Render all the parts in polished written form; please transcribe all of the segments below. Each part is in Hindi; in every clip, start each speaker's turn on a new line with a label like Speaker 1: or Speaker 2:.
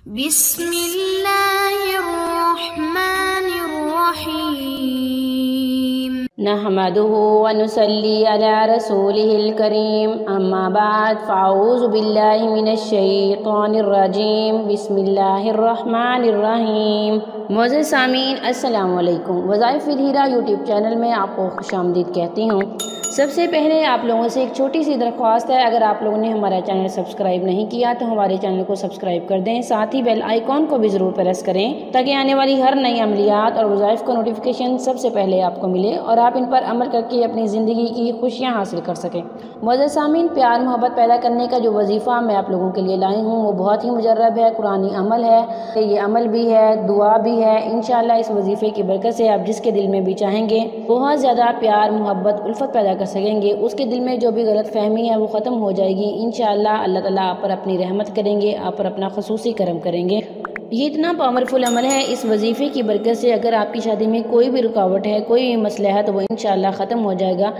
Speaker 1: बिस्मिल्लाहिर्रहमानिर्रहीम।
Speaker 2: नहमदुहु व नुसल्ली अला रसूलिहिल करीम। अम्मा बाद फ़अऊज़ु बिल्लाहि मिनश शैतानिर रजीम। बिस्मिल्लाहिर्रहमानिर्रहीम। मोअज़्ज़िज़ सामीन, अस्सलामु अलैकुम। वज़ाइफ़ विद हीरा यूट्यूब चैनल में आपको खुशामदीद कहती हूँ। सबसे पहले आप लोगों से एक छोटी सी दरख्वास्त है, अगर आप लोगों ने हमारा चैनल सब्सक्राइब नहीं किया तो हमारे चैनल को सब्सक्राइब कर दें, साथ ही बेल आइकॉन को भी ज़रूर प्रेस करें ताकि आने वाली हर नई अमलियात और वज़ाइफ का नोटिफिकेशन सबसे पहले आपको मिले और आप इन पर अमल करके अपनी ज़िंदगी की खुशियाँ हासिल कर सकें। मुअज़्ज़िज़ सामीन, प्यार मोहब्बत पैदा करने का जो वजीफ़ा मैं आप लोगों के लिए लाई हूँ वो बहुत ही मुजर्रब है, कुरानी अमल है। ये अमल भी है, दुआ भी है। इंशाअल्लाह इस वजीफ़े की बरकत से आप जिसके दिल में भी चाहेंगे बहुत ज़्यादा प्यार मोहब्बत उल्फत पैदा कर सकेंगे। उसके दिल में जो भी गलत फहमी है वो ख़त्म हो जाएगी। इंशाअल्लाह अल्लाह ताला आप पर अपनी रहमत करेंगे, आप पर अपना ख़ुसूसी करम करेंगे। ये इतना पावरफुल अमल है, इस वजीफ़े की बरकत से अगर आपकी शादी में कोई भी रुकावट है, कोई भी मसला है तो वो इंशाअल्लाह ख़त्म हो जाएगा।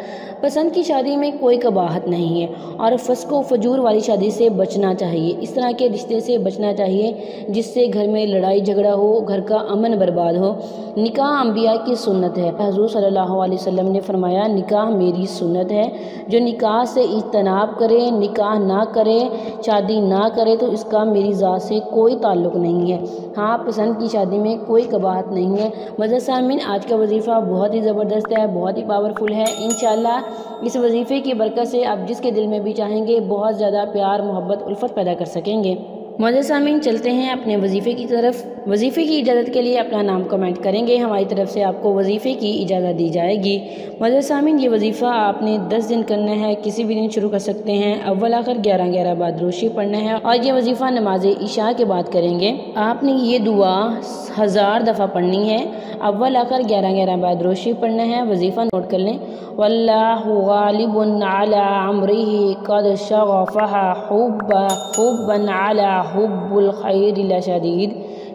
Speaker 2: पसंद की शादी में कोई कबाहत नहीं है और फ़स्क़ व फ़जूर वाली शादी से बचना चाहिए। इस तरह के रिश्ते से बचना चाहिए जिससे घर में लड़ाई झगड़ा हो, घर का अमन बर्बाद हो। निकाह अंबिया की सुन्नत है। हुज़ूर सल्लल्लाहु अलैहि वसल्लम ने फरमाया, निकाह मेरी सुन्नत है। जो निकाह से इज्तनाब करे, निकाह ना करे, शादी ना करे तो इसका मेरी ज़ात से कोई ताल्लुक़ नहीं है। हाँ, पसंद की शादी में कोई कबाहत नहीं है। मुअज़्ज़िज़ सामीन, आज का वजीफ़ा बहुत ही ज़बरदस्त है, बहुत ही पावरफुल है। इंशाअल्लाह इस वजीफ़े की बरकत से आप जिसके दिल में भी चाहेंगे बहुत ज़्यादा प्यार मोहब्बत उल्फत पैदा कर सकेंगे। मुअज़्ज़िज़ सामीन, चलते हैं अपने वजीफ़े की तरफ। वजीफ़े की इजाज़त के लिए अपना नाम कमेंट करेंगे, हमारी तरफ से आपको वजीफ़े की इजाज़त दी जाएगी। मुअज़्ज़िज़ सामीन, ये वजीफ़ा आपने 10 दिन करना है, किसी भी दिन शुरू कर सकते हैं। अव्वल आखिर 11-11 बाद रोशी पढ़ना है और ये वजीफ़ा नमाज इशा के बाद करेंगे। आपने ये दुआ 1000 दफ़ा पढ़नी है। अव्वल आखिर 11-11 बाद रोशी पढ़ना है। वजीफ़ा नोट कर लें। वल्लाहु गालिबुन अला अम्रिही क़द शग़फ़हा हुब्बन अला हुब्बिल खैरि लशदीद।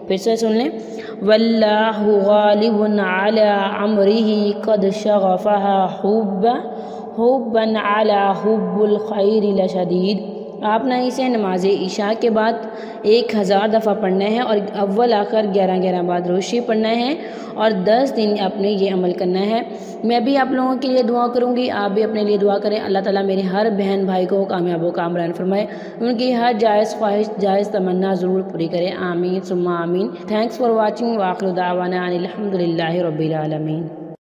Speaker 2: फिर से सुन लें। वल्लाहु गालिबुन अला अम्रिही क़द शग़फ़हा हुब्बन अला हुब्बिल खैरि लशदीद। आपने इसे नमाज इशा के बाद 1000 दफ़ा पढ़ना है और अव्वल आखिर 11-11 बाद रोशी पढ़ना है और 10 दिन आपने ये अमल करना है। मैं भी आप लोगों के लिए दुआ करूँगी, आप भी अपने लिए दुआ करें। अल्लाह ताला मेरे हर बहन भाई को कामयाब व कामरान फरमाए, उनकी हर जायज़ ख्वाहिश जायज़ तमन्ना ज़रूर पूरी करें। आमीन सुम्मा आमीन। Thanks for watching. व आखिर दावाना अनिल हम्दुलिल्लाहि रब्बिल आलमीन।